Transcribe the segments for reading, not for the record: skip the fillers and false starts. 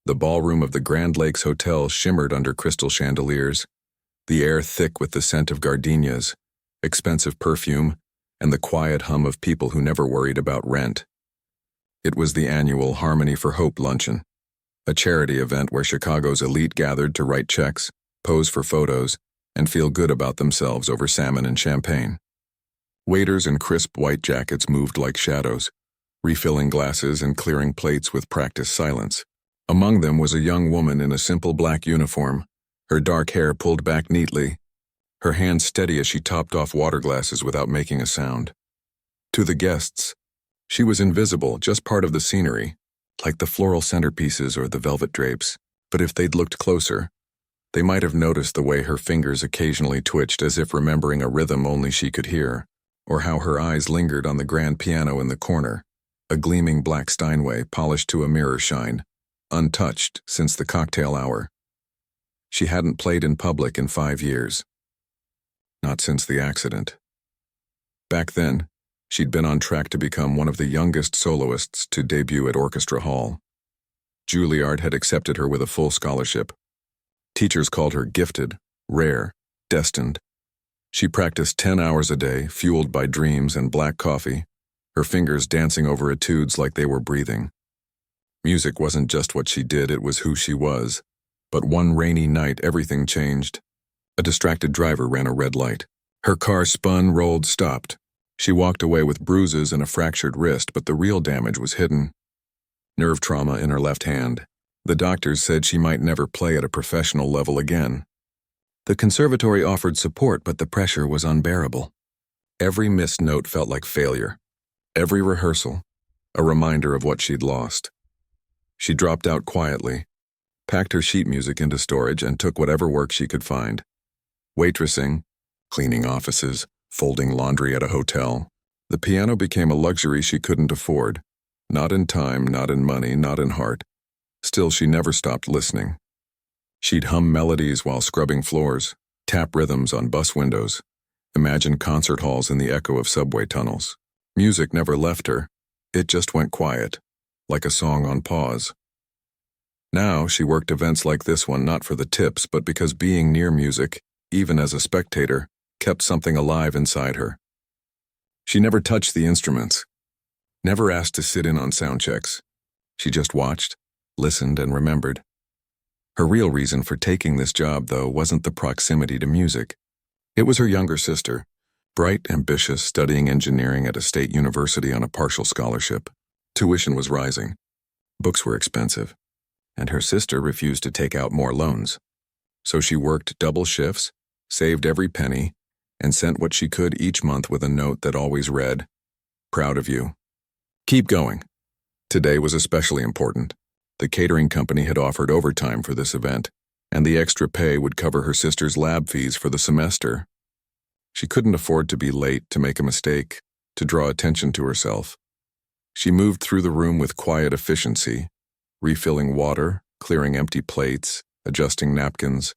The ballroom of the Grand Lakes Hotel shimmered under crystal chandeliers, the air thick with the scent of gardenias, expensive perfume, and the quiet hum of people who never worried about rent. It was the annual Harmony for Hope luncheon, a charity event where Chicago's elite gathered to write checks, pose for photos, and feel good about themselves over salmon and champagne. Waiters in crisp white jackets moved like shadows, refilling glasses and clearing plates with practiced silence. Among them was a young woman in a simple black uniform, her dark hair pulled back neatly, her hands steady as she topped off water glasses without making a sound. To the guests, she was invisible, just part of the scenery, like the floral centerpieces or the velvet drapes, but if they'd looked closer, they might have noticed the way her fingers occasionally twitched as if remembering a rhythm only she could hear, or how her eyes lingered on the grand piano in the corner, a gleaming black Steinway polished to a mirror shine, untouched since the cocktail hour. She hadn't played in public in 5 years. Not since the accident. Back then, she'd been on track to become one of the youngest soloists to debut at Orchestra Hall. Juilliard had accepted her with a full scholarship. Teachers called her gifted, rare, destined. She practiced 10 hours a day, fueled by dreams and black coffee, her fingers dancing over etudes like they were breathing. Music wasn't just what she did, it was who she was. But one rainy night, everything changed. A distracted driver ran a red light. Her car spun, rolled, stopped. She walked away with bruises and a fractured wrist, but the real damage was hidden. Nerve trauma in her left hand. The doctors said she might never play at a professional level again. The conservatory offered support, but the pressure was unbearable. Every missed note felt like failure. Every rehearsal, a reminder of what she'd lost. She dropped out quietly, packed her sheet music into storage, and took whatever work she could find. Waitressing, cleaning offices, folding laundry at a hotel. The piano became a luxury she couldn't afford. Not in time, not in money, not in heart. Still, she never stopped listening. She'd hum melodies while scrubbing floors, tap rhythms on bus windows, imagine concert halls in the echo of subway tunnels. Music never left her. It just went quiet, like a song on pause. Now she worked events like this one not for the tips, but because being near music, even as a spectator, kept something alive inside her. She never touched the instruments, never asked to sit in on sound checks. She just watched, listened, and remembered. Her real reason for taking this job, though, wasn't the proximity to music. It was her younger sister, bright, ambitious, studying engineering at a state university on a partial scholarship. Tuition was rising. Books were expensive, and her sister refused to take out more loans. So she worked double shifts, saved every penny, and sent what she could each month with a note that always read, "Proud of you. Keep going." Today was especially important. The catering company had offered overtime for this event, and the extra pay would cover her sister's lab fees for the semester. She couldn't afford to be late, to make a mistake, to draw attention to herself. She moved through the room with quiet efficiency, refilling water, clearing empty plates, adjusting napkins.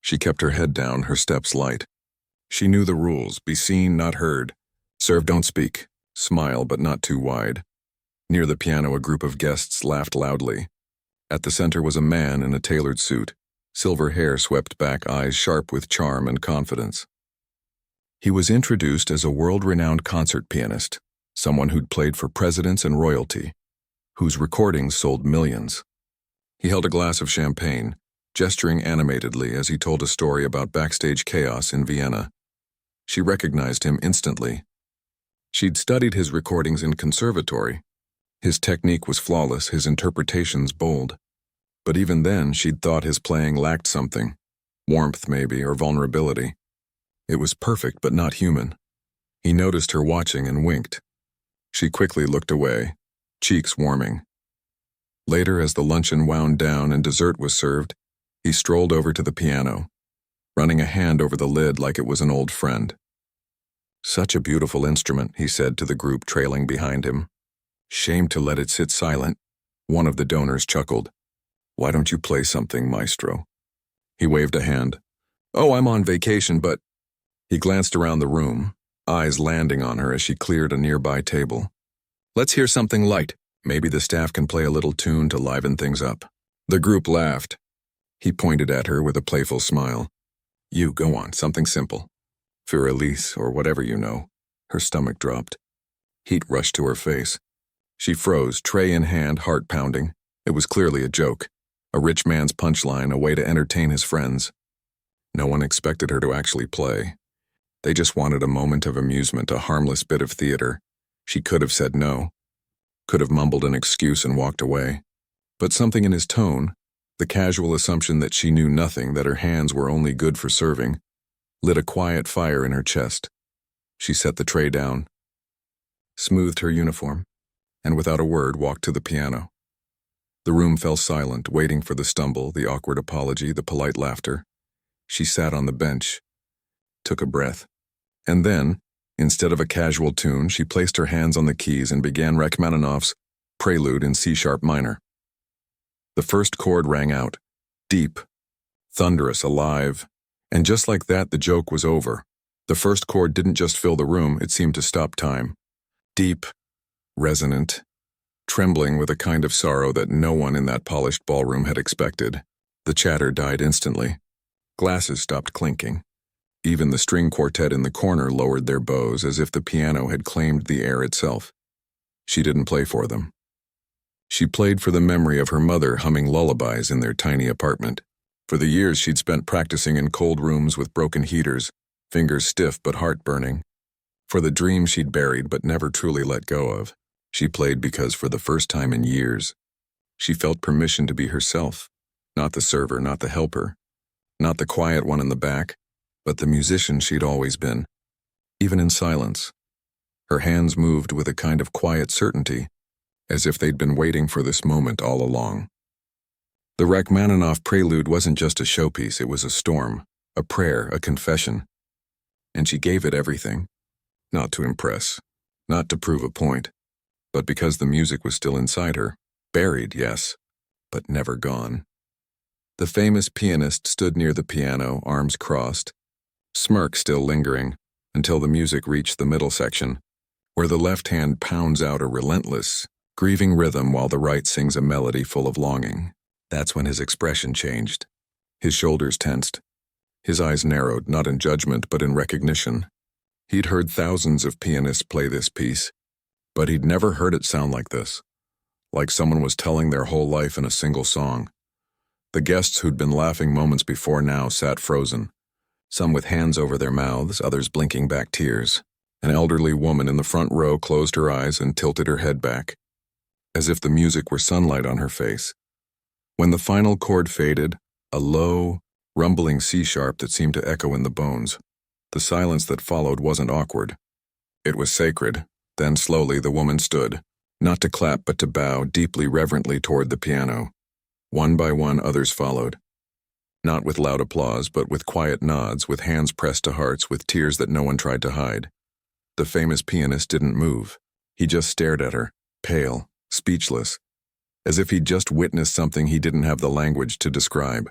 She kept her head down, her steps light. She knew the rules: be seen, not heard. Serve, don't speak. Smile, but not too wide. Near the piano, a group of guests laughed loudly. At the center was a man in a tailored suit, silver hair swept back, eyes sharp with charm and confidence. He was introduced as a world-renowned concert pianist, someone who'd played for presidents and royalty, whose recordings sold millions. He held a glass of champagne, gesturing animatedly as he told a story about backstage chaos in Vienna. She recognized him instantly. She'd studied his recordings in conservatory. His technique was flawless, his interpretations bold. But even then, she'd thought his playing lacked something. Warmth, maybe, or vulnerability. It was perfect, but not human. He noticed her watching and winked. She quickly looked away, cheeks warming. Later, as the luncheon wound down and dessert was served, he strolled over to the piano, running a hand over the lid like it was an old friend. "Such a beautiful instrument," he said to the group trailing behind him. "Shame to let it sit silent." One of the donors chuckled. "Why don't you play something, maestro?" He waved a hand. "Oh, I'm on vacation, but..." He glanced around the room, eyes landing on her as she cleared a nearby table. "Let's hear something light. Maybe the staff can play a little tune to liven things up." The group laughed. He pointed at her with a playful smile. You, go on, something simple. For Elise, or whatever you know. Her stomach dropped. Heat rushed to her face. She froze, tray in hand, heart pounding. It was clearly a joke. A rich man's punchline, a way to entertain his friends. No one expected her to actually play. They just wanted a moment of amusement, a harmless bit of theater. She could have said no. Could have mumbled an excuse and walked away. But something in his tone, the casual assumption that she knew nothing, that her hands were only good for serving, lit a quiet fire in her chest. She set the tray down, smoothed her uniform, and without a word walked to the piano. The room fell silent, waiting for the stumble, the awkward apology, the polite laughter. She sat on the bench, took a breath, and then, instead of a casual tune, she placed her hands on the keys and began Rachmaninoff's Prelude in C-sharp minor. The first chord rang out, deep, thunderous, alive, and just like that the joke was over. The first chord didn't just fill the room, it seemed to stop time. Deep, resonant, trembling with a kind of sorrow that no one in that polished ballroom had expected. The chatter died instantly. Glasses stopped clinking. Even the string quartet in the corner lowered their bows as if the piano had claimed the air itself. She didn't play for them. She played for the memory of her mother humming lullabies in their tiny apartment. For the years she'd spent practicing in cold rooms with broken heaters, fingers stiff but heart burning. For the dream she'd buried but never truly let go of. She played because for the first time in years, she felt permission to be herself, not the server, not the helper, not the quiet one in the back, but the musician she'd always been. Even in silence, her hands moved with a kind of quiet certainty, as if they'd been waiting for this moment all along. The Rachmaninoff Prelude wasn't just a showpiece, it was a storm, a prayer, a confession. And she gave it everything, not to impress, not to prove a point, but because the music was still inside her, buried, yes, but never gone. The famous pianist stood near the piano, arms crossed, smirk still lingering, until the music reached the middle section, where the left hand pounds out a relentless, grieving rhythm while the right sings a melody full of longing. That's when his expression changed. His shoulders tensed. His eyes narrowed, not in judgment, but in recognition. He'd heard thousands of pianists play this piece, but he'd never heard it sound like this, like someone was telling their whole life in a single song. The guests who'd been laughing moments before now sat frozen, some with hands over their mouths, others blinking back tears. An elderly woman in the front row closed her eyes and tilted her head back, as if the music were sunlight on her face. When the final chord faded, a low, rumbling C-sharp that seemed to echo in the bones, the silence that followed wasn't awkward. It was sacred. Then slowly the woman stood, not to clap but to bow deeply reverently toward the piano. One by one others followed. Not with loud applause, but with quiet nods, with hands pressed to hearts, with tears that no one tried to hide. The famous pianist didn't move. He just stared at her, pale, speechless, as if he'd just witnessed something he didn't have the language to describe.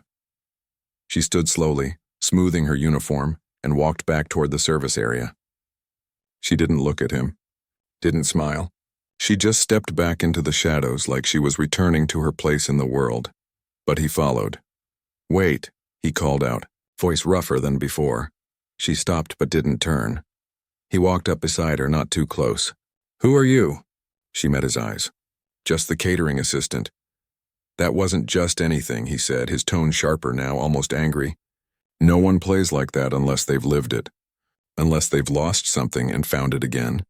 She stood slowly, smoothing her uniform, and walked back toward the service area. She didn't look at him, didn't smile. She just stepped back into the shadows like she was returning to her place in the world. But he followed. Wait, he called out, voice rougher than before. She stopped but didn't turn. He walked up beside her, not too close. Who are you? She met his eyes. Just the catering assistant. That wasn't just anything, he said, his tone sharper now, almost angry. No one plays like that unless they've lived it. Unless they've lost something and found it again.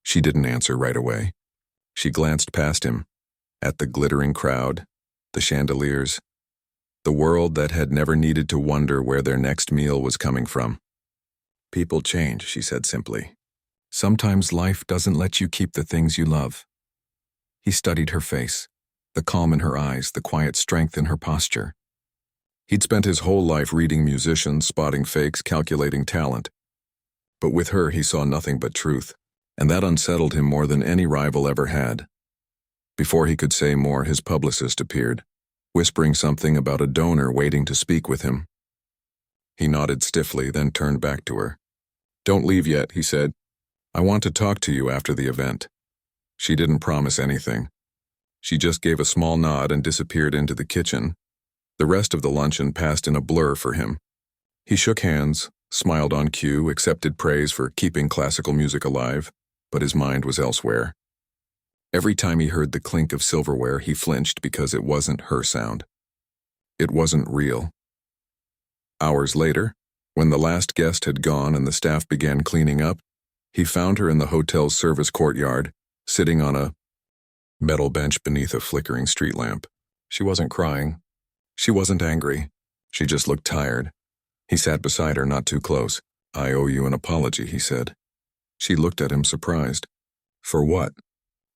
She didn't answer right away. She glanced past him, at the glittering crowd, the chandeliers, the world that had never needed to wonder where their next meal was coming from. People change, she said simply. Sometimes life doesn't let you keep the things you love. He studied her face, the calm in her eyes, the quiet strength in her posture. He'd spent his whole life reading musicians, spotting fakes, calculating talent. But with her he saw nothing but truth, and that unsettled him more than any rival ever had. Before he could say more, his publicist appeared, whispering something about a donor waiting to speak with him. He nodded stiffly, then turned back to her. Don't leave yet, he said. I want to talk to you after the event. She didn't promise anything. She just gave a small nod and disappeared into the kitchen. The rest of the luncheon passed in a blur for him. He shook hands, smiled on cue, accepted praise for keeping classical music alive, but his mind was elsewhere. Every time he heard the clink of silverware, he flinched because it wasn't her sound. It wasn't real. Hours later, when the last guest had gone and the staff began cleaning up, he found her in the hotel's service courtyard, sitting on a metal bench beneath a flickering street lamp. She wasn't crying. She wasn't angry. She just looked tired. He sat beside her, not too close. "I owe you an apology," he said. She looked at him, surprised. "For what?"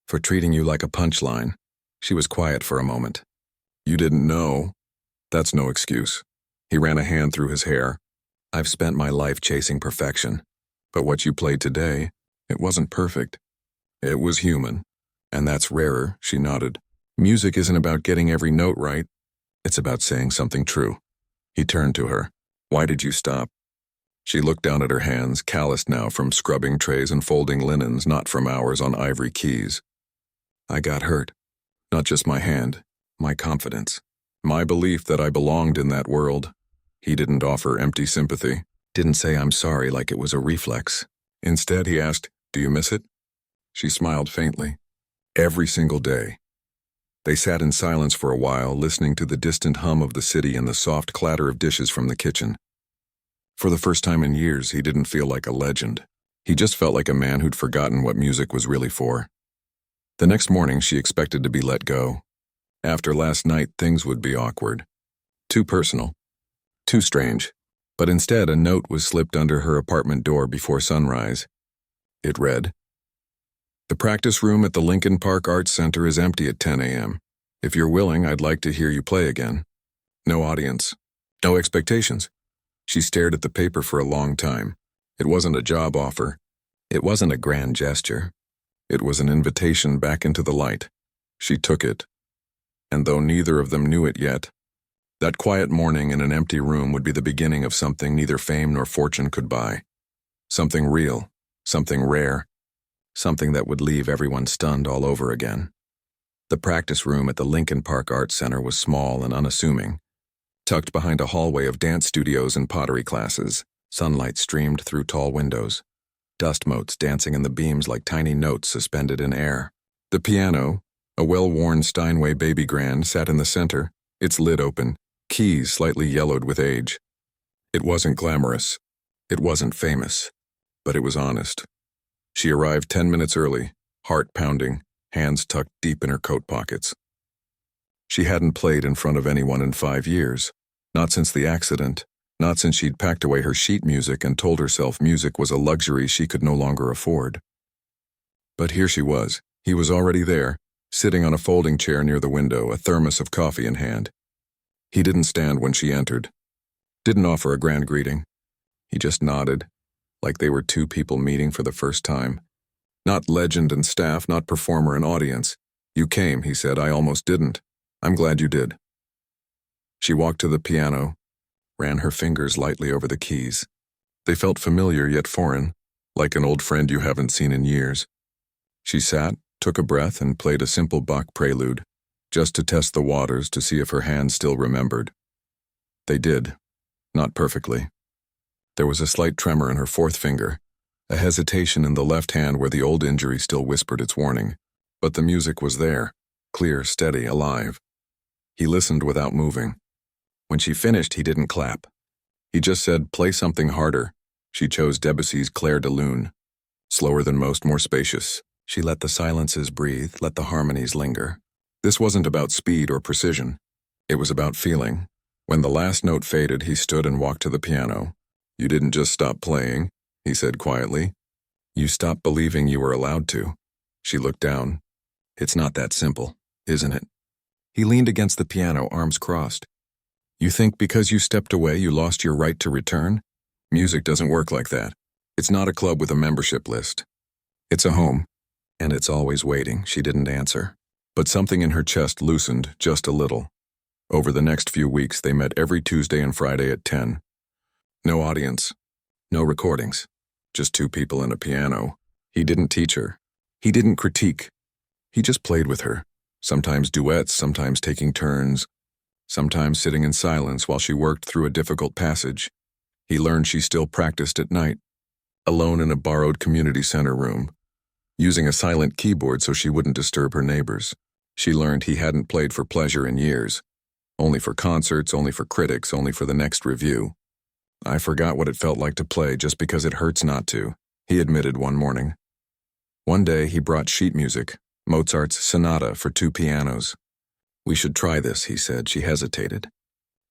"For treating you like a punchline." She was quiet for a moment. "You didn't know?" "That's no excuse." He ran a hand through his hair. "I've spent my life chasing perfection. But what you played today, it wasn't perfect. It was human. And that's rarer," she nodded. "Music isn't about getting every note right. It's about saying something true." He turned to her. "Why did you stop?" She looked down at her hands, calloused now from scrubbing trays and folding linens, not from hours on ivory keys. "I got hurt. Not just my hand, my confidence. My belief that I belonged in that world." He didn't offer empty sympathy. Didn't say "I'm sorry" like it was a reflex. Instead, he asked, "Do you miss it?" She smiled faintly. "Every single day." They sat in silence for a while, listening to the distant hum of the city and the soft clatter of dishes from the kitchen. For the first time in years, he didn't feel like a legend. He just felt like a man who'd forgotten what music was really for. The next morning, she expected to be let go. After last night, things would be awkward. Too personal. Too strange. But instead, a note was slipped under her apartment door before sunrise. It read, "The practice room at the Lincoln Park Arts Center is empty at 10 a.m. If you're willing, I'd like to hear you play again. No audience. No expectations." She stared at the paper for a long time. It wasn't a job offer. It wasn't a grand gesture. It was an invitation back into the light. She took it. And though neither of them knew it yet, that quiet morning in an empty room would be the beginning of something neither fame nor fortune could buy. Something real, something rare, something that would leave everyone stunned all over again. The practice room at the Lincoln Park Arts Center was small and unassuming. Tucked behind a hallway of dance studios and pottery classes, sunlight streamed through tall windows, dust motes dancing in the beams like tiny notes suspended in air. The piano, a well-worn Steinway baby grand, sat in the center, its lid open, keys slightly yellowed with age. It wasn't glamorous. It wasn't famous. But it was honest. She arrived 10 minutes early, heart pounding, hands tucked deep in her coat pockets. She hadn't played in front of anyone in 5 years. Not since the accident. Not since she'd packed away her sheet music and told herself music was a luxury she could no longer afford. But here she was. He was already there, sitting on a folding chair near the window, a thermos of coffee in hand. He didn't stand when she entered. Didn't offer a grand greeting. He just nodded, like they were two people meeting for the first time. Not legend and staff, not performer and audience. "You came," he said. "I almost didn't. I'm glad you did." She walked to the piano, ran her fingers lightly over the keys. They felt familiar yet foreign, like an old friend you haven't seen in years. She sat, took a breath, and played a simple Bach prelude, just to test the waters to see if her hands still remembered. They did, not perfectly. There was a slight tremor in her fourth finger, a hesitation in the left hand where the old injury still whispered its warning. But the music was there, clear, steady, alive. He listened without moving. When she finished, he didn't clap. He just said, "Play something harder." She chose Debussy's Clair de Lune. Slower than most, more spacious. She let the silences breathe, let the harmonies linger. This wasn't about speed or precision. It was about feeling. When the last note faded, he stood and walked to the piano. "You didn't just stop playing," he said quietly. "You stopped believing you were allowed to." She looked down. "It's not that simple, isn't it?" He leaned against the piano, arms crossed. "You think because you stepped away you lost your right to return? Music doesn't work like that. It's not a club with a membership list. It's a home, and it's always waiting." She didn't answer, but something in her chest loosened just a little. Over the next few weeks, they met every Tuesday and Friday at 10. No audience, no recordings, just two people and a piano. He didn't teach her. He didn't critique. He just played with her, Sometimes duets, sometimes taking turns, sometimes sitting in silence while she worked through a difficult passage. He learned she still practiced at night, alone in a borrowed community center room, using a silent keyboard so she wouldn't disturb her neighbors. She learned he hadn't played for pleasure in years, only for concerts, only for critics, only for the next review. "I forgot what it felt like to play just because it hurts not to," he admitted one morning. One day he brought sheet music, Mozart's Sonata for 2 pianos. "We should try this," he said. She hesitated.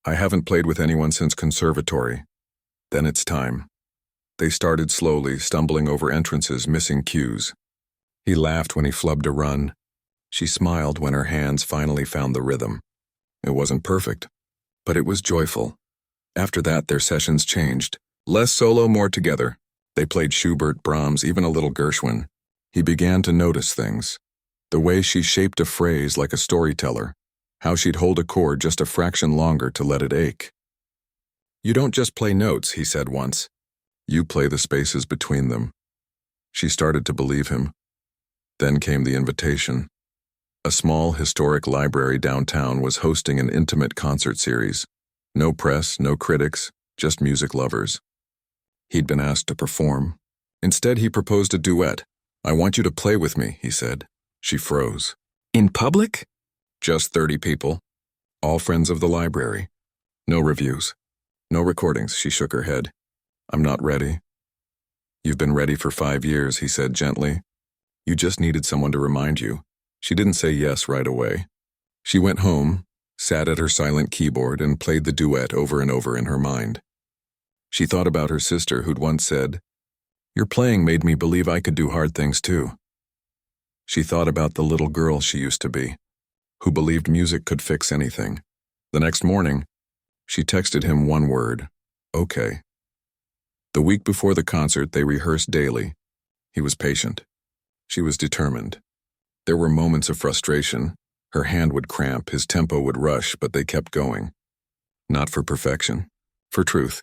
"I haven't played with anyone since conservatory." "Then it's time." They started slowly, stumbling over entrances, missing cues. He laughed when he flubbed a run. She smiled when her hands finally found the rhythm. It wasn't perfect, but it was joyful. After that, their sessions changed. Less solo, more together. They played Schubert, Brahms, even a little Gershwin. He began to notice things. The way she shaped a phrase like a storyteller, how she'd hold a chord just a fraction longer to let it ache. "You don't just play notes," he said once. "You play the spaces between them." She started to believe him. Then came the invitation. A small historic library downtown was hosting an intimate concert series. No press, no critics, just music lovers. He'd been asked to perform. Instead, he proposed a duet. "I want you to play with me," he said. She froze. "In public?" "Just 30 people. All friends of the library. No reviews. No recordings." She shook her head. "I'm not ready." "You've been ready for 5 years," he said gently. "You just needed someone to remind you." She didn't say yes right away. She went home, sat at her silent keyboard, and played the duet over and over in her mind. She thought about her sister who'd once said, "Your playing made me believe I could do hard things too." She thought about the little girl she used to be, who believed music could fix anything. The next morning, she texted him one word, "Okay." The week before the concert, they rehearsed daily. He was patient. She was determined. There were moments of frustration. Her hand would cramp, his tempo would rush, but they kept going. Not for perfection, for truth.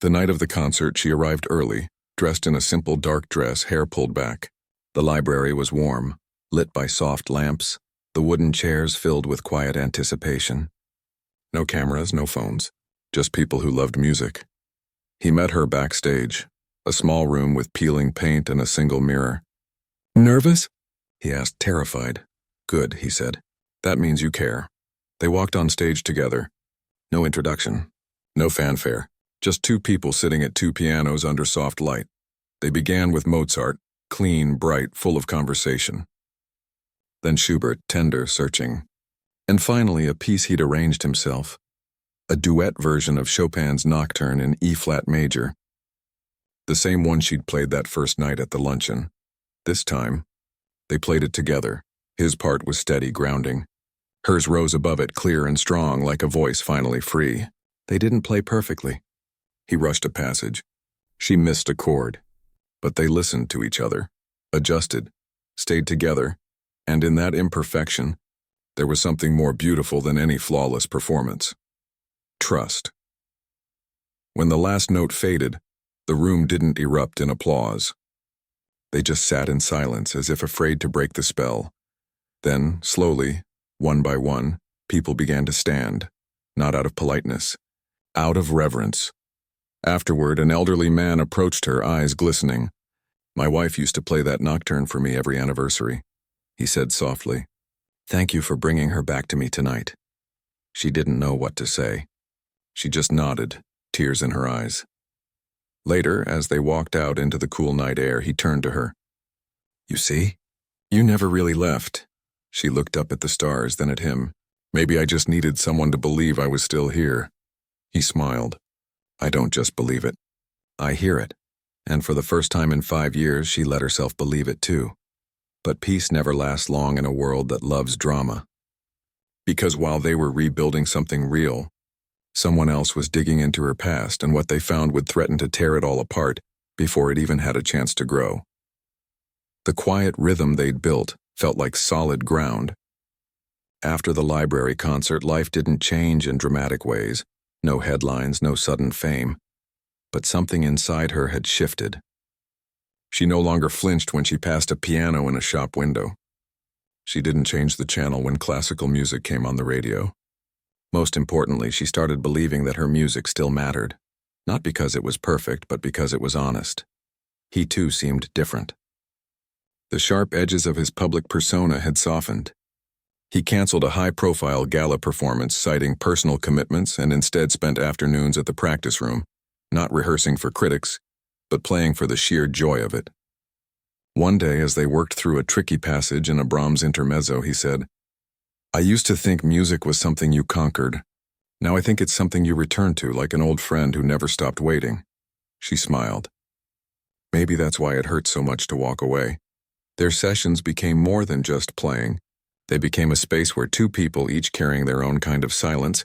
The night of the concert, she arrived early, dressed in a simple dark dress, hair pulled back. The library was warm, lit by soft lamps, the wooden chairs filled with quiet anticipation. No cameras, no phones, just people who loved music. He met her backstage, a small room with peeling paint and a single mirror. "Nervous?" he asked, terrified. "Good," he said. "That means you care." They walked on stage together. No introduction, no fanfare, just 2 people sitting at 2 pianos under soft light. They began with Mozart, clean, bright, full of conversation. Then Schubert, tender, searching. And finally a piece he'd arranged himself, a duet version of Chopin's Nocturne in E-flat major. The same one she'd played that first night at the luncheon. This time, they played it together. His part was steady, grounding. Hers rose above it, clear and strong, like a voice finally free. They didn't play perfectly. He rushed a passage. She missed a chord. But they listened to each other, adjusted, stayed together, and in that imperfection, there was something more beautiful than any flawless performance. Trust. When the last note faded, the room didn't erupt in applause. They just sat in silence, as if afraid to break the spell. Then, slowly, one by one, people began to stand, not out of politeness, out of reverence. Afterward, an elderly man approached her, eyes glistening. "My wife used to play that nocturne for me every anniversary," he said softly. "Thank you for bringing her back to me tonight." She didn't know what to say. She just nodded, tears in her eyes. Later, as they walked out into the cool night air, he turned to her. "You see? You never really left." She looked up at the stars, then at him. "Maybe I just needed someone to believe I was still here." He smiled. "I don't just believe it. I hear it." And for the first time in 5 years, she let herself believe it too. But peace never lasts long in a world that loves drama. Because while they were rebuilding something real, someone else was digging into her past, and what they found would threaten to tear it all apart before it even had a chance to grow. The quiet rhythm they'd built felt like solid ground. After the library concert, life didn't change in dramatic ways. No headlines, no sudden fame. But something inside her had shifted. She no longer flinched when she passed a piano in a shop window. She didn't change the channel when classical music came on the radio. Most importantly, she started believing that her music still mattered, not because it was perfect, but because it was honest. He too seemed different. The sharp edges of his public persona had softened. He canceled a high-profile gala performance citing personal commitments and instead spent afternoons at the practice room, not rehearsing for critics, but playing for the sheer joy of it. One day, as they worked through a tricky passage in a Brahms intermezzo, he said, "I used to think music was something you conquered. Now I think it's something you return to, like an old friend who never stopped waiting." She smiled. Maybe that's why it hurt so much to walk away. Their sessions became more than just playing. They became a space where two people, each carrying their own kind of silence,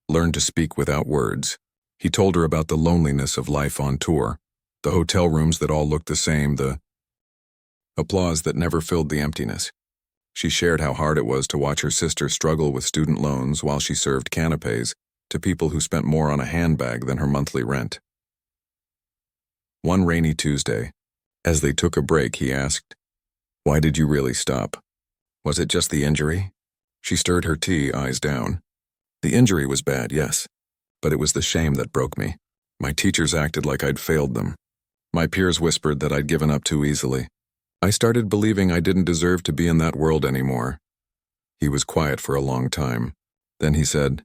learned to speak without words. He told her about the loneliness of life on tour, the hotel rooms that all looked the same, the applause that never filled the emptiness. She shared how hard it was to watch her sister struggle with student loans while she served canapes to people who spent more on a handbag than her monthly rent. One rainy Tuesday, as they took a break, he asked, "Why did you really stop? Was it just the injury?" She stirred her tea, eyes down. "The injury was bad, yes, but it was the shame that broke me. My teachers acted like I'd failed them. My peers whispered that I'd given up too easily. I started believing I didn't deserve to be in that world anymore." He was quiet for a long time. Then he said,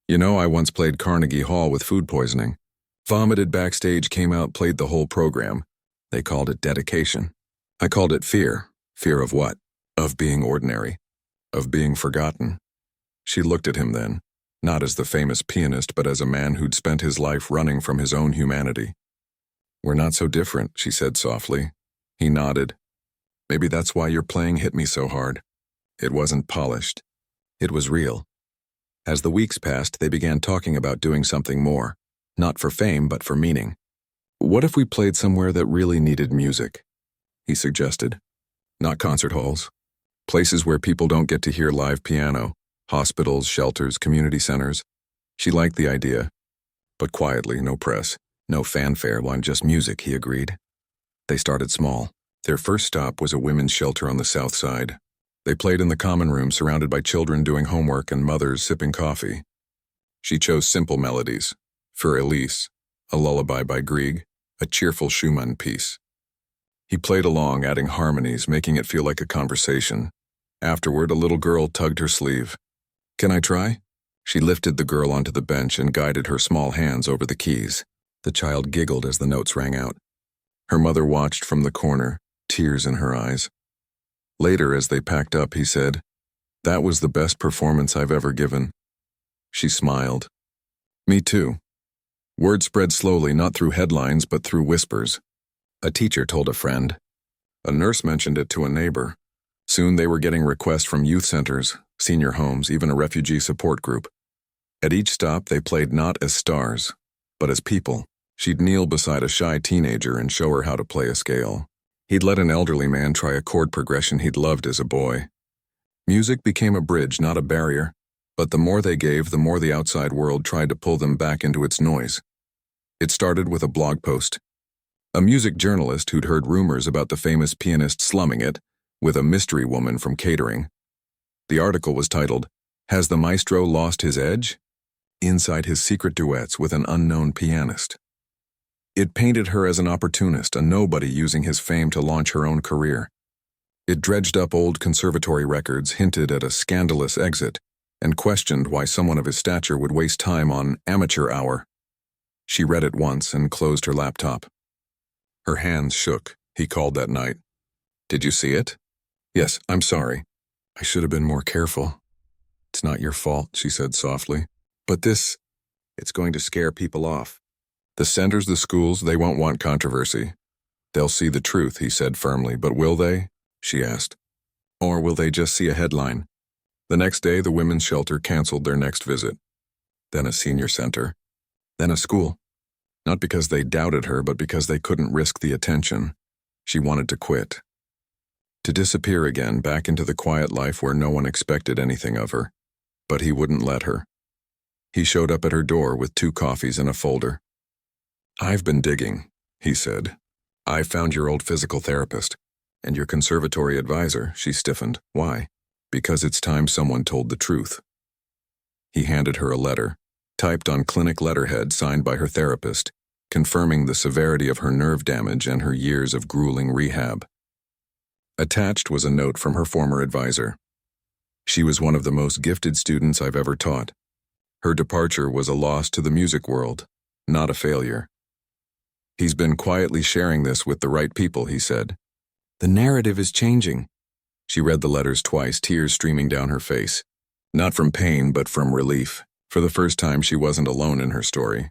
"You know, I once played Carnegie Hall with food poisoning. Vomited backstage, came out, played the whole program. They called it dedication. I called it fear. Fear of what? Of being ordinary. Of being forgotten." She looked at him then, not as the famous pianist, but as a man who'd spent his life running from his own humanity. "We're not so different," she said softly. He nodded. "Maybe that's why your playing hit me so hard. It wasn't polished. It was real." As the weeks passed, they began talking about doing something more, not for fame, but for meaning. "What if we played somewhere that really needed music?" he suggested. "Not concert halls. Places where people don't get to hear live piano. Hospitals, shelters, community centers." She liked the idea, but quietly, no press, no fanfare, on just music, he agreed. They started small. Their first stop was a women's shelter on the south side. They played in the common room, surrounded by children doing homework and mothers sipping coffee. She chose simple melodies. For Elise, a lullaby by Grieg, a cheerful Schumann piece. He played along, adding harmonies, making it feel like a conversation. Afterward, a little girl tugged her sleeve. "Can I try?" She lifted the girl onto the bench and guided her small hands over the keys. The child giggled as the notes rang out. Her mother watched from the corner, tears in her eyes. Later, as they packed up, he said, "That was the best performance I've ever given." She smiled. "Me too." Word spread slowly, not through headlines, but through whispers. A teacher told a friend. A nurse mentioned it to a neighbor. Soon they were getting requests from youth centers, senior homes, even a refugee support group. At each stop, they played not as stars, but as people. She'd kneel beside a shy teenager and show her how to play a scale. He'd let an elderly man try a chord progression he'd loved as a boy. Music became a bridge, not a barrier, but the more they gave, the more the outside world tried to pull them back into its noise. It started with a blog post. A music journalist who'd heard rumors about the famous pianist slumming it, with a mystery woman from catering. The article was titled, "Has the Maestro Lost His Edge? Inside His Secret Duets with an Unknown Pianist." It painted her as an opportunist, a nobody using his fame to launch her own career. It dredged up old conservatory records, hinted at a scandalous exit, and questioned why someone of his stature would waste time on amateur hour. She read it once and closed her laptop. Her hands shook. He called that night. "Did you see it?" "Yes, I'm sorry. I should have been more careful." "It's not your fault," she said softly. "But it's going to scare people off. The centers, the schools, they won't want controversy. They'll see the truth," he said firmly. "But will they?" she asked. "Or will they just see a headline?" The next day, the women's shelter canceled their next visit. Then a senior center. Then a school. Not because they doubted her, but because they couldn't risk the attention. She wanted to quit. To disappear again, back into the quiet life where no one expected anything of her. But he wouldn't let her. He showed up at her door with 2 coffees and a folder. "I've been digging," he said. "I found your old physical therapist. And your conservatory advisor, she stiffened. Why? Because it's time someone told the truth. He handed her a letter, typed on clinic letterhead signed by her therapist, confirming the severity of her nerve damage and her years of grueling rehab. Attached was a note from her former advisor. She was one of the most gifted students I've ever taught. Her departure was a loss to the music world, not a failure. He's been quietly sharing this with the right people, he said. The narrative is changing. She read the letters twice, tears streaming down her face. Not from pain, but from relief. For the first time, she wasn't alone in her story.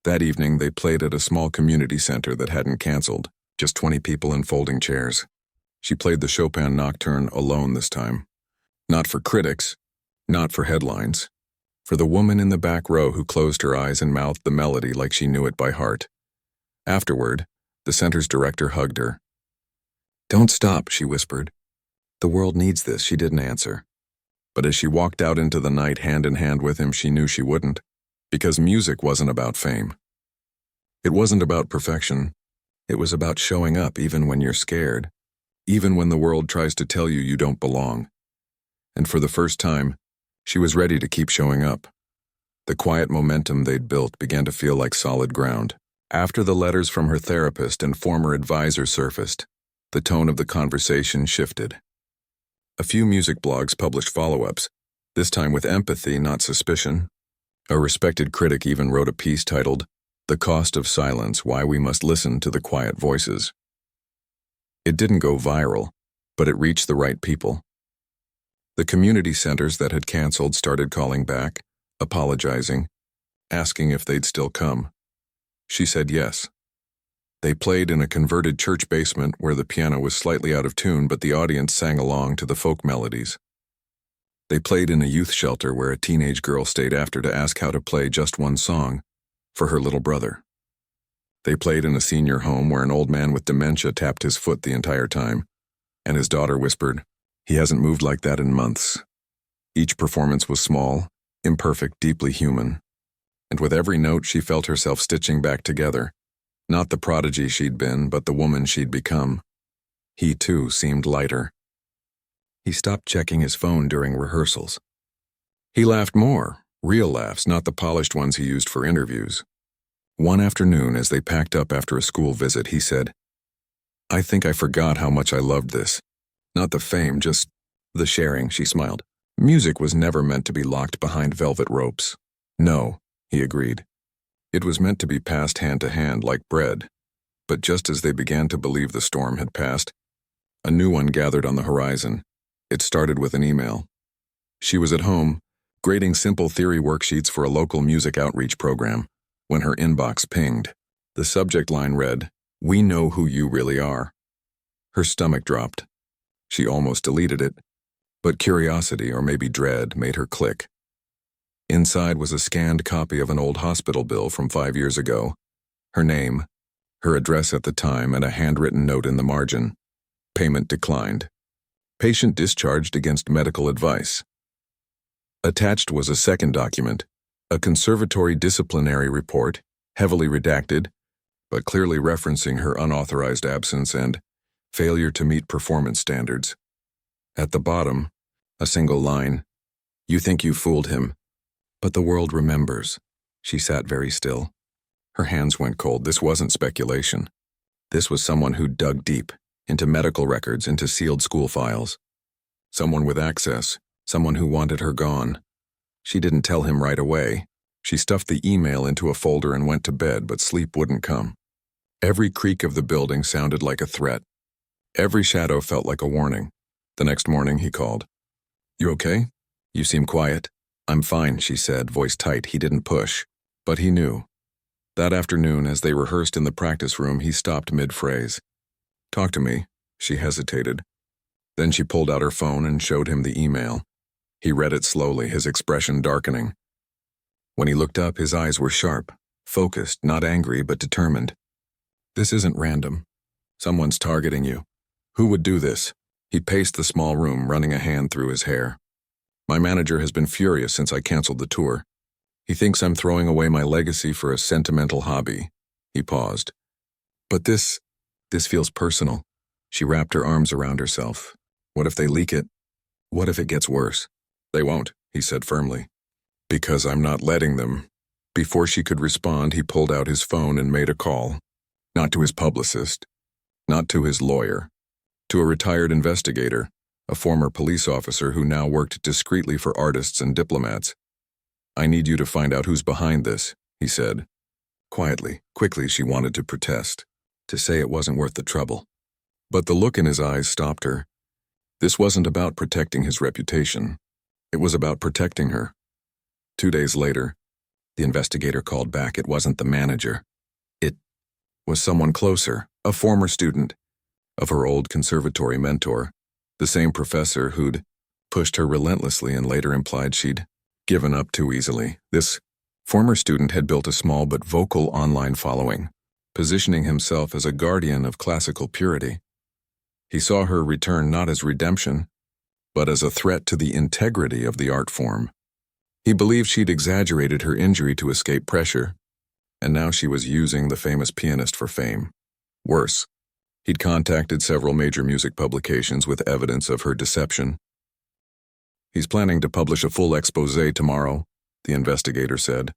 That evening, they played at a small community center that hadn't canceled, just 20 people in folding chairs. She played the Chopin Nocturne alone this time. Not for critics, not for headlines. For the woman in the back row who closed her eyes and mouthed the melody like she knew it by heart. Afterward, the center's director hugged her. Don't stop, she whispered. The world needs this, she didn't answer. But as she walked out into the night hand in hand with him, she knew she wouldn't, because music wasn't about fame. It wasn't about perfection. It was about showing up even when you're scared, even when the world tries to tell you you don't belong. And for the first time, she was ready to keep showing up. The quiet momentum they'd built began to feel like solid ground. After the letters from her therapist and former advisor surfaced, the tone of the conversation shifted. A few music blogs published follow-ups, this time with empathy, not suspicion. A respected critic even wrote a piece titled, The Cost of Silence, Why We Must Listen to the Quiet Voices. It didn't go viral, but it reached the right people. The community centers that had canceled started calling back, apologizing, asking if they'd still come. She said yes. They played in a converted church basement where the piano was slightly out of tune, but the audience sang along to the folk melodies. They played in a youth shelter where a teenage girl stayed after to ask how to play just one song for her little brother. They played in a senior home where an old man with dementia tapped his foot the entire time, and his daughter whispered, He hasn't moved like that in months. Each performance was small, imperfect, deeply human. And with every note she felt herself stitching back together, not the prodigy she'd been, but the woman she'd become. He, too, seemed lighter. He stopped checking his phone during rehearsals. He laughed more, real laughs, not the polished ones he used for interviews. One afternoon, as they packed up after a school visit, he said, I think I forgot how much I loved this. Not the fame, just the sharing, she smiled. Music was never meant to be locked behind velvet ropes. No, he agreed. It was meant to be passed hand to hand like bread. But just as they began to believe the storm had passed, a new one gathered on the horizon. It started with an email. She was at home, grading simple theory worksheets for a local music outreach program, when her inbox pinged. The subject line read, We know who you really are. Her stomach dropped. She almost deleted it, but curiosity, or maybe dread, made her click. Inside was a scanned copy of an old hospital bill from 5 years ago, her name, her address at the time, and a handwritten note in the margin. Payment declined. Patient discharged against medical advice. Attached was a second document, a conservatory disciplinary report, heavily redacted, but clearly referencing her unauthorized absence and failure to meet performance standards. At the bottom, a single line, You think you fooled him, but the world remembers. She sat very still. Her hands went cold. This wasn't speculation. This was someone who dug deep, into medical records, into sealed school files. Someone with access, someone who wanted her gone. She didn't tell him right away. She stuffed the email into a folder and went to bed, but sleep wouldn't come. Every creak of the building sounded like a threat. Every shadow felt like a warning. The next morning, he called. You okay? You seem quiet. I'm fine, she said, voice tight. He didn't push, but he knew. That afternoon, as they rehearsed in the practice room, he stopped mid-phrase. Talk to me, she hesitated. Then she pulled out her phone and showed him the email. He read it slowly, his expression darkening. When he looked up, his eyes were sharp, focused, not angry, but determined. This isn't random. Someone's targeting you. Who would do this? He paced the small room, running a hand through his hair. My manager has been furious since I canceled the tour. He thinks I'm throwing away my legacy for a sentimental hobby. He paused. But this feels personal. She wrapped her arms around herself. What if they leak it? What if it gets worse? They won't, he said firmly. Because I'm not letting them. Before she could respond, he pulled out his phone and made a call. Not to his publicist, not to his lawyer, to a retired investigator, a former police officer who now worked discreetly for artists and diplomats. I need you to find out who's behind this, he said. Quickly she wanted to protest, to say it wasn't worth the trouble. But the look in his eyes stopped her. This wasn't about protecting his reputation. It was about protecting her. 2 days later, the investigator called back. It wasn't the manager. It was someone closer, a former student of her old conservatory mentor, the same professor who'd pushed her relentlessly and later implied she'd given up too easily. This former student had built a small but vocal online following, positioning himself as a guardian of classical purity. He saw her return not as redemption, but as a threat to the integrity of the art form. He believed she'd exaggerated her injury to escape pressure, and now she was using the famous pianist for fame. Worse, he'd contacted several major music publications with evidence of her deception. He's planning to publish a full exposé tomorrow, the investigator said.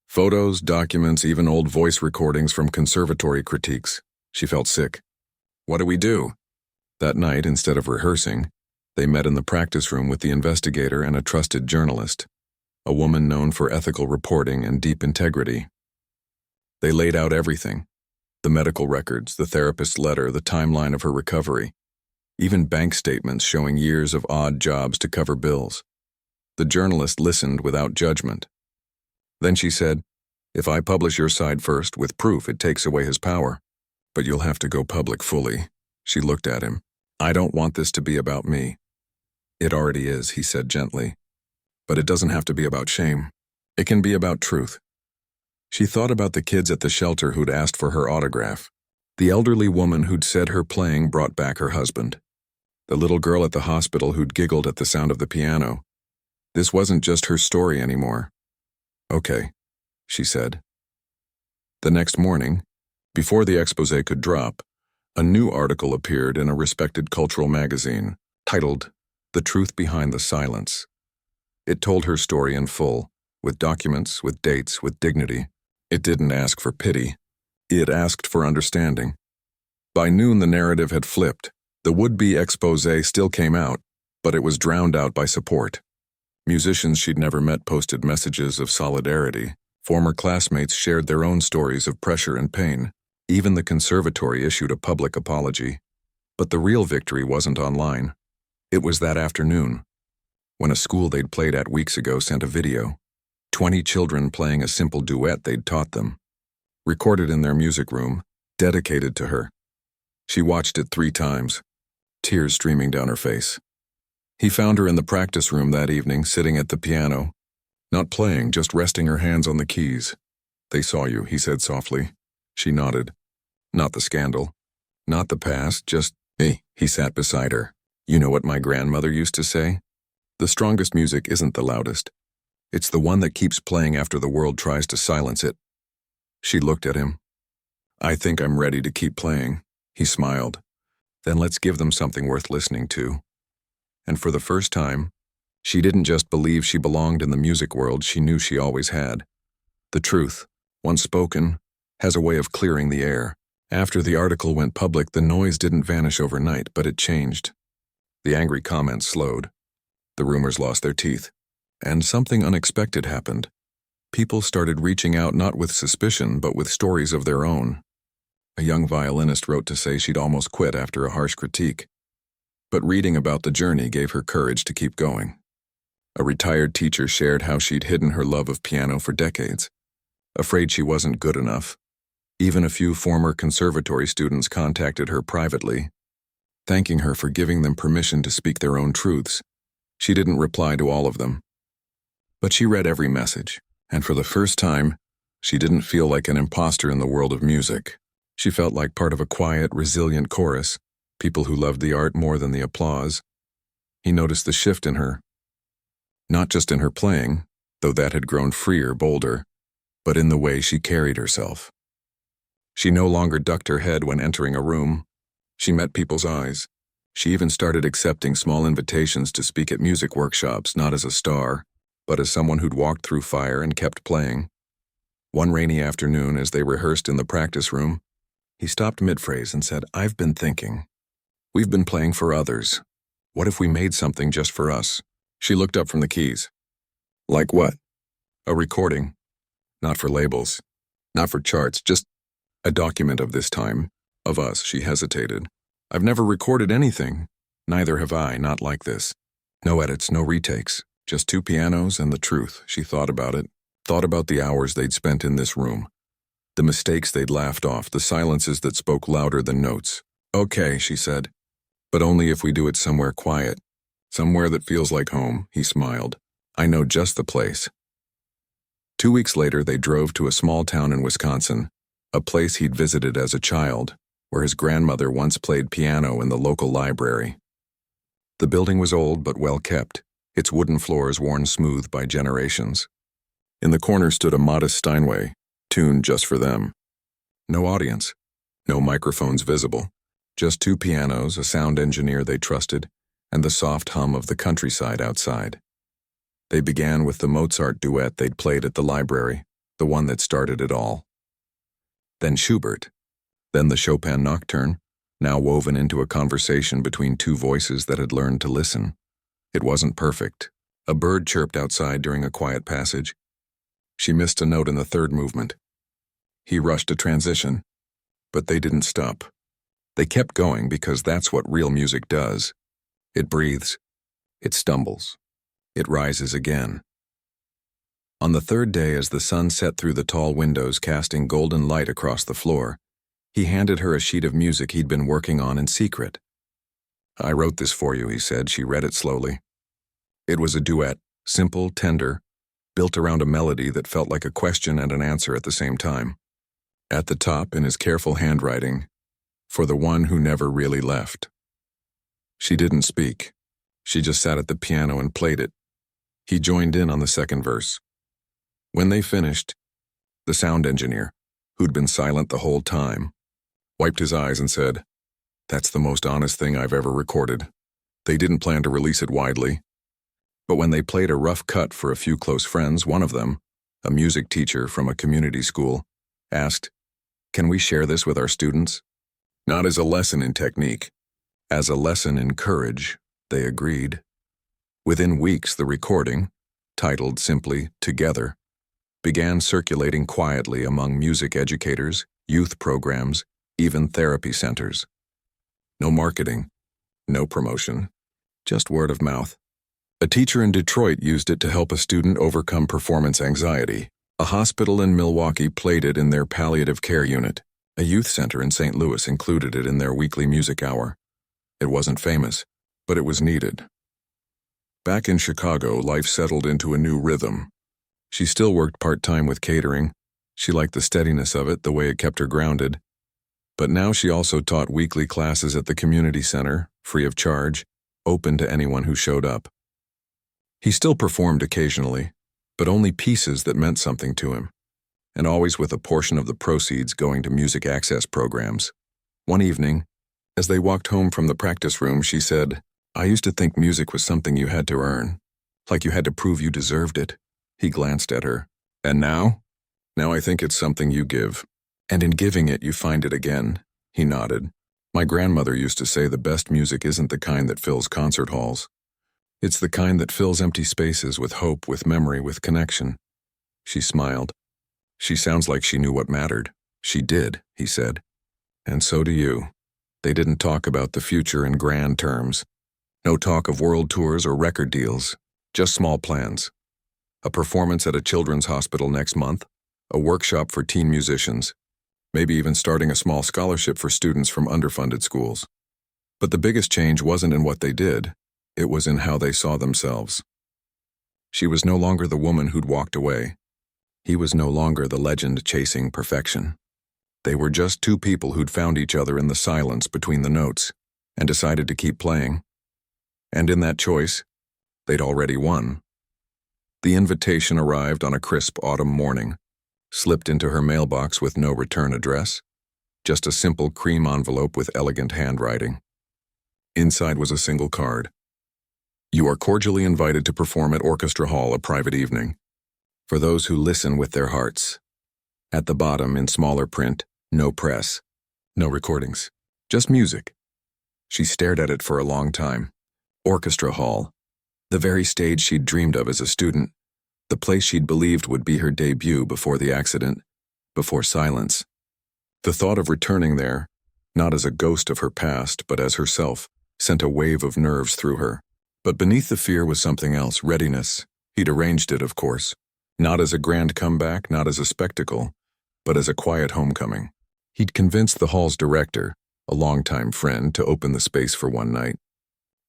Photos, documents, even old voice recordings from conservatory critiques. She felt sick. What do we do? That night, instead of rehearsing, they met in the practice room with the investigator and a trusted journalist, a woman known for ethical reporting and deep integrity. They laid out everything: the medical records, the therapist's letter, the timeline of her recovery, even bank statements showing years of odd jobs to cover bills. The journalist listened without judgment. Then she said, "If I publish your side first, with proof, it takes away his power. But you'll have to go public fully." She looked at him. "I don't want this to be about me." "It already is," he said gently. "But it doesn't have to be about shame. It can be about truth." She thought about the kids at the shelter who'd asked for her autograph, the elderly woman who'd said her playing brought back her husband, the little girl at the hospital who'd giggled at the sound of the piano. This wasn't just her story anymore. "Okay," she said. The next morning, before the exposé could drop, a new article appeared in a respected cultural magazine, titled "The Truth Behind the Silence." It told her story in full, with documents, with dates, with dignity. It didn't ask for pity. It asked for understanding. By noon, the narrative had flipped. The would-be exposé still came out, but it was drowned out by support. Musicians she'd never met posted messages of solidarity. Former classmates shared their own stories of pressure and pain. Even the conservatory issued a public apology. But the real victory wasn't online. It was that afternoon, when a school they'd played at weeks ago sent a video. 20 children playing a simple duet they'd taught them, recorded in their music room, dedicated to her. She watched it 3 times, tears streaming down her face. He found her in the practice room that evening, sitting at the piano, not playing, just resting her hands on the keys. "They saw you," he said softly. She nodded. "Not the scandal, not the past, just me." He sat beside her. "You know what my grandmother used to say? The strongest music isn't the loudest. It's the one that keeps playing after the world tries to silence it." She looked at him. "I think I'm ready to keep playing." He smiled. "Then let's give them something worth listening to." And for the first time, she didn't just believe she belonged in the music world, she knew she always had. The truth, once spoken, has a way of clearing the air. After the article went public, the noise didn't vanish overnight, but it changed. The angry comments slowed. The rumors lost their teeth. And something unexpected happened. People started reaching out not with suspicion, but with stories of their own. A young violinist wrote to say she'd almost quit after a harsh critique. But reading about the journey gave her courage to keep going. A retired teacher shared how she'd hidden her love of piano for decades, afraid she wasn't good enough. Even a few former conservatory students contacted her privately, thanking her for giving them permission to speak their own truths. She didn't reply to all of them, but she read every message, and for the first time, she didn't feel like an imposter in the world of music. She felt like part of a quiet, resilient chorus, people who loved the art more than the applause. He noticed the shift in her, not just in her playing, though that had grown freer, bolder, but in the way she carried herself. She no longer ducked her head when entering a room. She met people's eyes. She even started accepting small invitations to speak at music workshops, not as a star, but as someone who'd walked through fire and kept playing. One rainy afternoon, as they rehearsed in the practice room, he stopped mid-phrase and said, "I've been thinking. We've been playing for others. What if we made something just for us?" She looked up from the keys. "Like what?" "A recording. Not for labels. Not for charts, just a document of this time. Of us." She hesitated. "I've never recorded anything. Neither have I, not like this. No edits, no retakes. Just two pianos and the truth." She thought about it. Thought about the hours they'd spent in this room. The mistakes they'd laughed off, the silences that spoke louder than notes. "Okay," she said. "But only if we do it somewhere quiet. Somewhere that feels like home." He smiled. "I know just the place." 2 weeks later, they drove to a small town in Wisconsin, a place he'd visited as a child, where his grandmother once played piano in the local library. The building was old but well kept, its wooden floors worn smooth by generations. In the corner stood a modest Steinway, tuned just for them. No audience, no microphones visible, just two pianos, a sound engineer they trusted, and the soft hum of the countryside outside. They began with the Mozart duet they'd played at the library, the one that started it all. Then Schubert, then the Chopin Nocturne, now woven into a conversation between two voices that had learned to listen. It wasn't perfect. A bird chirped outside during a quiet passage. She missed a note in the third movement. He rushed a transition, but they didn't stop. They kept going because that's what real music does. It breathes. It stumbles. It rises again. On the third day, as the sun set through the tall windows casting golden light across the floor, he handed her a sheet of music he'd been working on in secret. "I wrote this for you," he said. She read it slowly. It was a duet, simple, tender, built around a melody that felt like a question and an answer at the same time. At the top, in his careful handwriting, "For the one who never really left." She didn't speak. She just sat at the piano and played it. He joined in on the second verse. When they finished, the sound engineer, who'd been silent the whole time, wiped his eyes and said, "That's the most honest thing I've ever recorded." They didn't plan to release it widely. But when they played a rough cut for a few close friends, one of them, a music teacher from a community school, asked, "Can we share this with our students?" Not as a lesson in technique, as a lesson in courage, they agreed. Within weeks, the recording, titled simply "Together," began circulating quietly among music educators, youth programs, even therapy centers. No marketing, no promotion, just word of mouth. A teacher in Detroit used it to help a student overcome performance anxiety. A hospital in Milwaukee played it in their palliative care unit. A youth center in St. Louis included it in their weekly music hour. It wasn't famous, but it was needed. Back in Chicago, life settled into a new rhythm. She still worked part-time with catering. She liked the steadiness of it, the way it kept her grounded. But now she also taught weekly classes at the community center, free of charge, open to anyone who showed up. He still performed occasionally, but only pieces that meant something to him, and always with a portion of the proceeds going to music access programs. One evening, as they walked home from the practice room, she said, "I used to think music was something you had to earn, like you had to prove you deserved it." He glanced at her. "And now? Now I think it's something you give. And in giving it, you find it again." He nodded. "My grandmother used to say the best music isn't the kind that fills concert halls. It's the kind that fills empty spaces with hope, with memory, with connection." She smiled. "She sounds like she knew what mattered." "She did," he said. "And so do you." They didn't talk about the future in grand terms. No talk of world tours or record deals, just small plans. A performance at a children's hospital next month, a workshop for teen musicians, maybe even starting a small scholarship for students from underfunded schools. But the biggest change wasn't in what they did, it was in how they saw themselves. She was no longer the woman who'd walked away. He was no longer the legend chasing perfection. They were just two people who'd found each other in the silence between the notes and decided to keep playing. And in that choice, they'd already won. The invitation arrived on a crisp autumn morning, slipped into her mailbox with no return address. just a simple cream envelope with elegant handwriting. Inside was a single card. You are cordially invited to perform at Orchestra Hall a private evening. For those who listen with their hearts. At the bottom, in smaller print, no press, no recordings, just music. She stared at it for a long time. Orchestra Hall, the very stage she'd dreamed of as a student, the place she'd believed would be her debut before the accident, before silence. The thought of returning there, not as a ghost of her past, but as herself, sent a wave of nerves through her. But beneath the fear was something else, readiness. He'd arranged it, of course. Not as a grand comeback, not as a spectacle, but as a quiet homecoming. He'd convinced the hall's director, a longtime friend, to open the space for one night.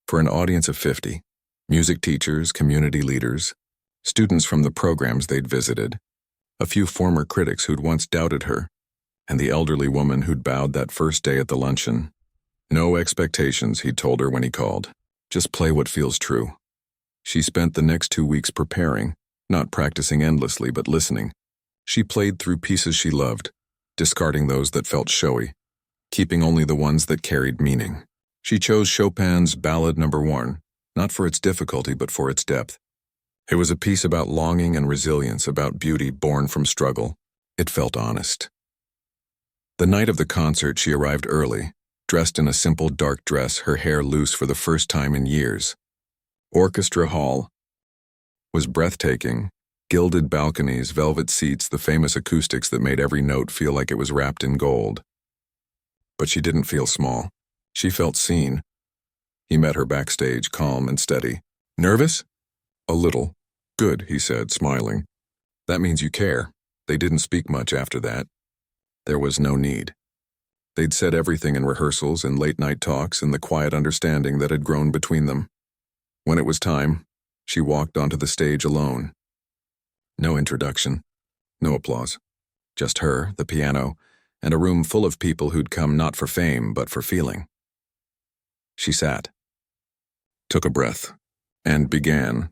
For an audience of 50, music teachers, community leaders, students from the programs they'd visited, a few former critics who'd once doubted her, and the elderly woman who'd bowed that first day at the luncheon. No expectations, he'd told her when he called. Just play what feels true. She spent the next 2 weeks preparing, not practicing endlessly, but listening. She played through pieces she loved, discarding those that felt showy, keeping only the ones that carried meaning. She chose Chopin's Ballad No. 1, not for its difficulty, but for its depth. It was a piece about longing and resilience, about beauty born from struggle. It felt honest. The night of the concert, she arrived early, dressed in a simple dark dress, her hair loose for the first time in years. Orchestra Hall was breathtaking. Gilded balconies, velvet seats, the famous acoustics that made every note feel like it was wrapped in gold. But she didn't feel small. She felt seen. He met her backstage, calm and steady. Nervous? A little. Good, he said, smiling. That means you care. They didn't speak much after that. There was no need. They'd said everything in rehearsals and late-night talks and the quiet understanding that had grown between them. When it was time, she walked onto the stage alone. No introduction, no applause. Just her, the piano, and a room full of people who'd come not for fame, but for feeling. She sat, took a breath, and began.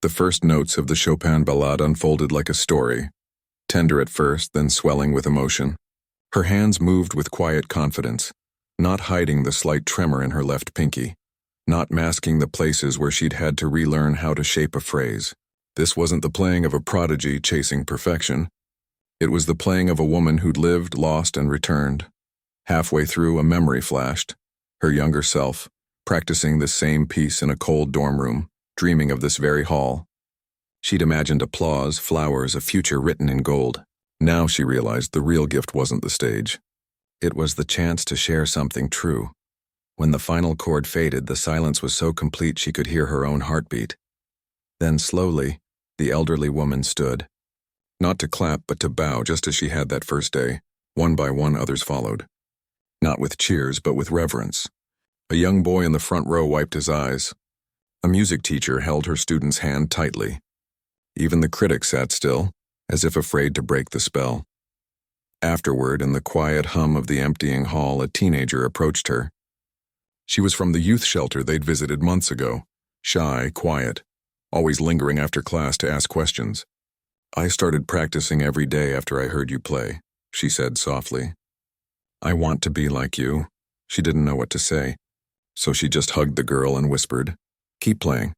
The first notes of the Chopin Ballade unfolded like a story, tender at first, then swelling with emotion. Her hands moved with quiet confidence, not hiding the slight tremor in her left pinky, not masking the places where she'd had to relearn how to shape a phrase. This wasn't the playing of a prodigy chasing perfection. It was the playing of a woman who'd lived, lost, and returned. Halfway through, a memory flashed. Her younger self, practicing this same piece in a cold dorm room, dreaming of this very hall. She'd imagined applause, flowers, a future written in gold. Now she realized the real gift wasn't the stage. It was the chance to share something true. When the final chord faded, the silence was so complete she could hear her own heartbeat. Then slowly, the elderly woman stood. Not to clap, but to bow, just as she had that first day. One by one, others followed. Not with cheers, but with reverence. A young boy in the front row wiped his eyes. A music teacher held her student's hand tightly. Even the critics sat still, as if afraid to break the spell. Afterward, in the quiet hum of the emptying hall, a teenager approached her. She was from the youth shelter they'd visited months ago, shy, quiet, always lingering after class to ask questions. I started practicing every day after I heard you play, she said softly. I want to be like you. She didn't know what to say, so she just hugged the girl and whispered, keep playing.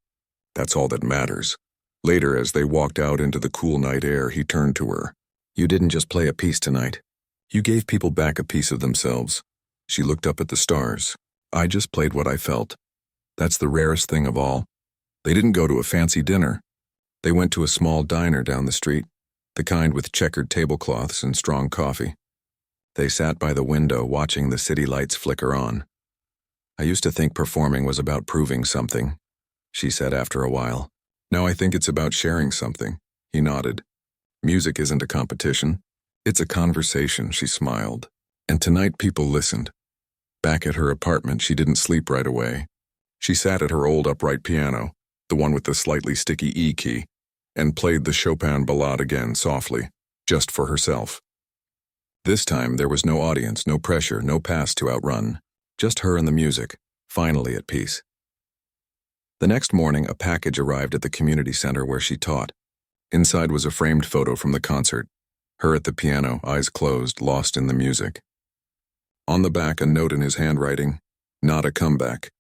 That's all that matters. Later, as they walked out into the cool night air, he turned to her. You didn't just play a piece tonight. You gave people back a piece of themselves. She looked up at the stars. I just played what I felt. That's the rarest thing of all. They didn't go to a fancy dinner. They went to a small diner down the street, the kind with checkered tablecloths and strong coffee. They sat by the window watching the city lights flicker on. I used to think performing was about proving something, she said after a while. Now I think it's about sharing something. He nodded. Music isn't a competition. It's a conversation, she smiled. And tonight people listened. Back at her apartment, she didn't sleep right away. She sat at her old upright piano, the one with the slightly sticky E key, and played the Chopin Ballade again softly, just for herself. This time there was no audience, no pressure, no past to outrun. Just her and the music, finally at peace. The next morning, a package arrived at the community center where she taught. Inside was a framed photo from the concert. Her at the piano, eyes closed, lost in the music. On the back, a note in his handwriting, not a comeback,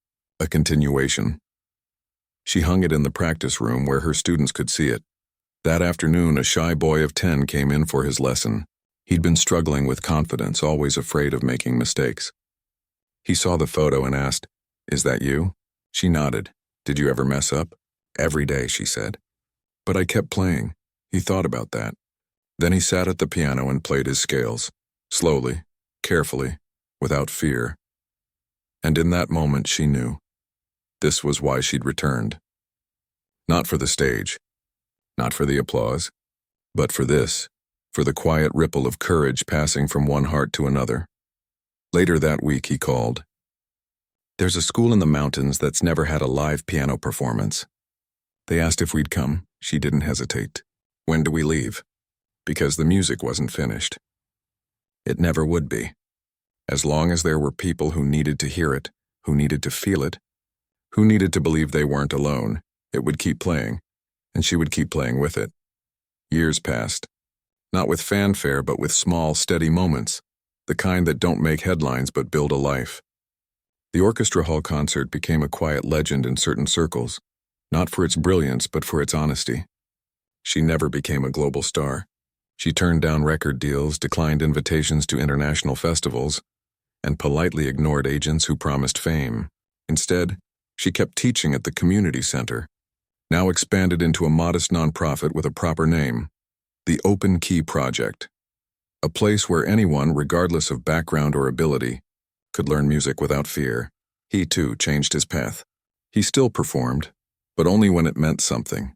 a continuation. She hung it in the practice room where her students could see it. That afternoon, a shy boy of 10 came in for his lesson. He'd been struggling with confidence, always afraid of making mistakes. He saw the photo and asked, "Is that you?" She nodded. "Did you ever mess up?" "Every day," she said. "But I kept playing." He thought about that. Then he sat at the piano and played his scales, slowly, carefully, without fear. And in that moment she knew. This was why she'd returned. Not for the stage, not for the applause, but for this, for the quiet ripple of courage passing from one heart to another. Later that week he called. "There's a school in the mountains that's never had a live piano performance." They asked if we'd come. She didn't hesitate. "When do we leave?" Because the music wasn't finished. It never would be. As long as there were people who needed to hear it, who needed to feel it, who needed to believe they weren't alone, it would keep playing, and she would keep playing with it. Years passed. Not with fanfare, but with small, steady moments, the kind that don't make headlines but build a life. The orchestra hall concert became a quiet legend in certain circles, not for its brilliance but for its honesty. She never became a global star. She turned down record deals, declined invitations to international festivals, and politely ignored agents who promised fame. Instead, she kept teaching at the community center, now expanded into a modest nonprofit with a proper name, the Open Key Project, a place where anyone, regardless of background or ability, could learn music without fear. He, too, changed his path. He still performed, but only when it meant something.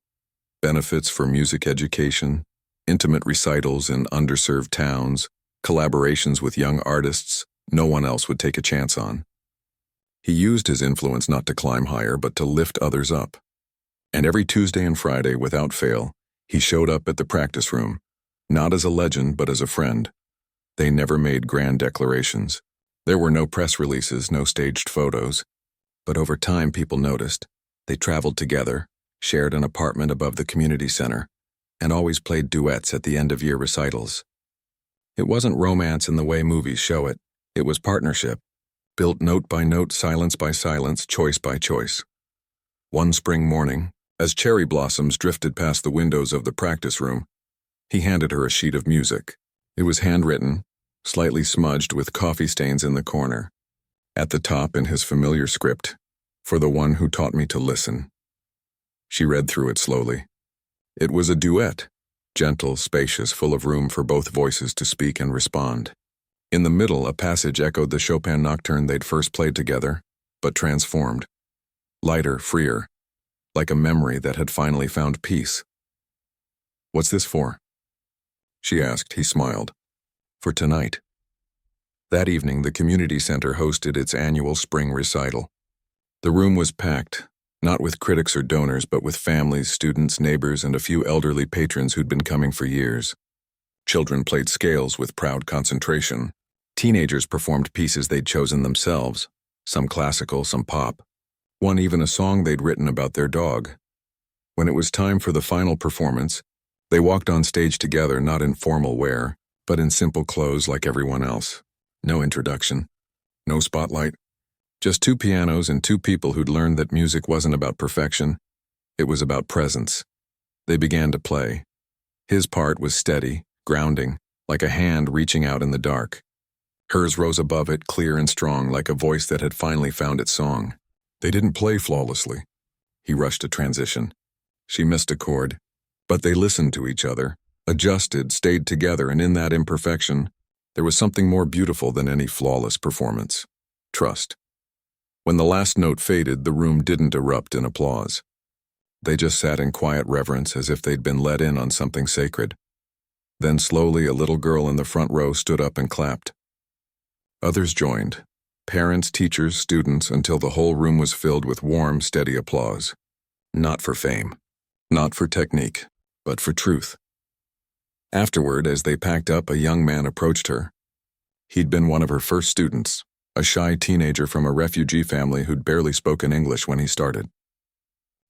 Benefits for music education, intimate recitals in underserved towns, collaborations with young artists no one else would take a chance on. He used his influence not to climb higher, but to lift others up. And every Tuesday and Friday, without fail, he showed up at the practice room, not as a legend, but as a friend. They never made grand declarations. There were no press releases, no staged photos. But over time, people noticed. They traveled together, shared an apartment above the community center, and always played duets at the end-of-year recitals. It wasn't romance in the way movies show it. It was partnership, built note by note, silence by silence, choice by choice. One spring morning, as cherry blossoms drifted past the windows of the practice room, he handed her a sheet of music. It was handwritten, slightly smudged with coffee stains in the corner. At the top, in his familiar script, "For the one who taught me to listen." She read through it slowly. It was a duet, gentle, spacious, full of room for both voices to speak and respond. In the middle, a passage echoed the Chopin nocturne they'd first played together, but transformed. Lighter, freer, like a memory that had finally found peace. "What's this for?" she asked. He smiled. "For tonight." That evening, the community center hosted its annual spring recital. The room was packed, not with critics or donors, but with families, students, neighbors, and a few elderly patrons who'd been coming for years. Children played scales with proud concentration. Teenagers performed pieces they'd chosen themselves, some classical, some pop. One even a song they'd written about their dog. When it was time for the final performance, they walked on stage together, not in formal wear, but in simple clothes like everyone else. No introduction, no spotlight. Just two pianos and two people who'd learned that music wasn't about perfection. It was about presence. They began to play. His part was steady, grounding, like a hand reaching out in the dark. Hers rose above it, clear and strong, like a voice that had finally found its song. They didn't play flawlessly. He rushed a transition. She missed a chord. But they listened to each other, adjusted, stayed together, and in that imperfection, there was something more beautiful than any flawless performance. Trust. When the last note faded, the room didn't erupt in applause. They just sat in quiet reverence, as if they'd been let in on something sacred. Then slowly, a little girl in the front row stood up and clapped. Others joined. Parents, teachers, students, until the whole room was filled with warm, steady applause. Not for fame, not for technique, but for truth. Afterward, as they packed up, a young man approached her. He'd been one of her first students, a shy teenager from a refugee family who'd barely spoken English when he started.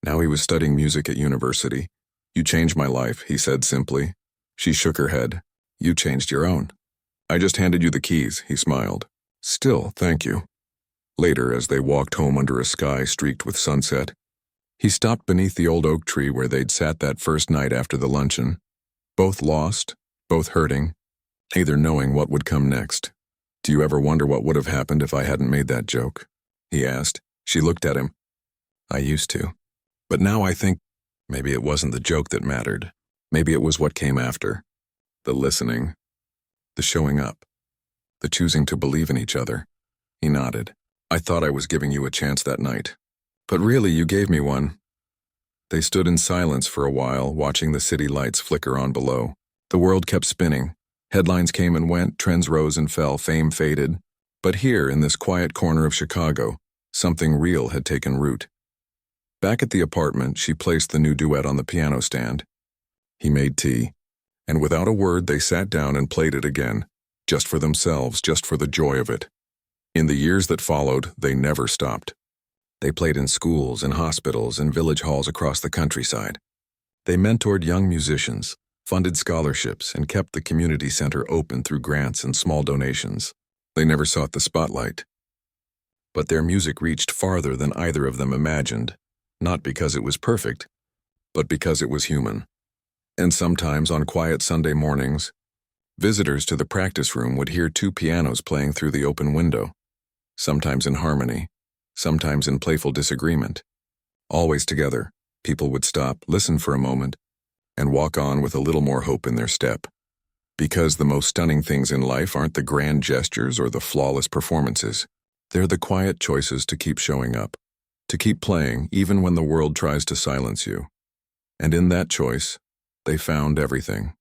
Now he was studying music at university. "You changed my life," he said simply. She shook her head. "You changed your own." "I just handed you the keys," he smiled. Still, thank you. Later, as they walked home under a sky streaked with sunset, he stopped beneath the old oak tree where they'd sat that first night after the luncheon, both lost, both hurting, neither knowing what would come next. Do you ever wonder what would have happened if I hadn't made that joke? He asked. She looked at him. I used to. But now I think maybe it wasn't the joke that mattered. Maybe it was what came after. The listening. The showing up. The choosing to believe in each other. He nodded. I thought I was giving you a chance that night. But really, you gave me one. They stood in silence for a while, watching the city lights flicker on below. The world kept spinning. Headlines came and went, trends rose and fell, fame faded. But here, in this quiet corner of Chicago, something real had taken root. Back at the apartment, she placed the new duet on the piano stand. He made tea, and without a word they sat down and played it again, just for themselves, just for the joy of it. In the years that followed, they never stopped. They played in schools, in hospitals, in village halls across the countryside. They mentored young musicians, funded scholarships, and kept the community center open through grants and small donations. They never sought the spotlight. But their music reached farther than either of them imagined, not because it was perfect, but because it was human. And sometimes on quiet Sunday mornings, visitors to the practice room would hear two pianos playing through the open window, sometimes in harmony, sometimes in playful disagreement. Always together, people would stop, listen for a moment, and walk on with a little more hope in their step. Because the most stunning things in life aren't the grand gestures or the flawless performances. They're the quiet choices to keep showing up, to keep playing even when the world tries to silence you. And in that choice, they found everything.